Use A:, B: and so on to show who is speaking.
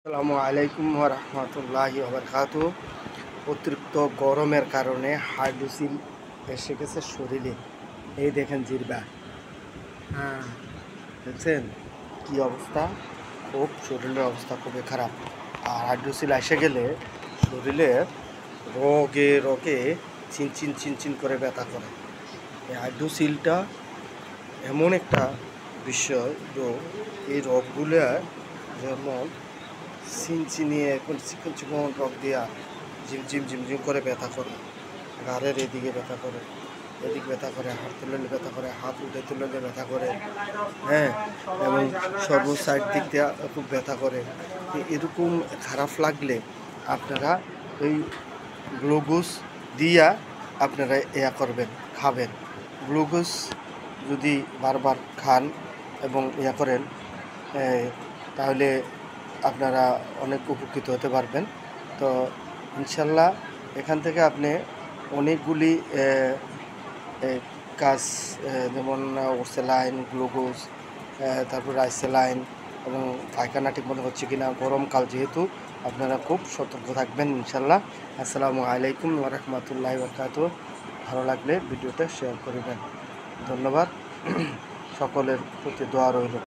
A: আসসালামু আলাইকুম ওয়া রাহমাতুল্লাহি ওয়া বারাকাতুহু। অতিরিক্ত গরমের কারণে হাইড্রোসিল এসে গেছে শরীরে। এই দেখেন জিরবা, হ্যাঁ দেখছেন কি অবস্থা, খুব শরীরের অবস্থা খুবই খারাপ। আর হাইড্রোসিল এসে গেলে শরীরে রগে রগে চিনচিন চিনচিন করে ব্যথা করে। এই হাইড্রোসিলটা এমন একটা বিষয় রোগ, এই রোগগুলো যেমন চিনচিনিয়ে এখন চিকন চিকন রক দিয়া ঝিমঝিম ঝিমঝিম করে ব্যথা করে, ঘাড়ের এদিকে ব্যথা করে, এদিকে ব্যথা করে, হাত তুললে ব্যথা করে, হাত উঠে তুললে ব্যথা করে, হ্যাঁ, এবং সর্ব সাইড দিক দিয়ে খুব ব্যথা করে। এরকম খারাপ লাগলে আপনারা এই গ্লুকোজ দিয়া আপনারা ইয়া করবেন, খাবেন। গ্লুকোজ যদি বারবার খান এবং ইয়া করেন, তাহলে আপনারা অনেক উপকৃত হতে পারবেন। তো ইনশাল্লাহ এখান থেকে আপনি অনেকগুলি কাজ, যেমন স্যালাইন, গ্লুকোজ, তারপর রাইসেলাইন এবং পায়খানা ঠিকমতো হচ্ছে কিনা, গরমকাল যেহেতু আপনারা খুব সতর্ক থাকবেন ইনশাল্লাহ। আসসালামু আলাইকুম ওয়া রাহমাতুল্লাহি ওয়া বারাকাতুহু। ভালো লাগলে ভিডিওটা শেয়ার করবেন। ধন্যবাদ। সকলের প্রতি দোয়া রইল।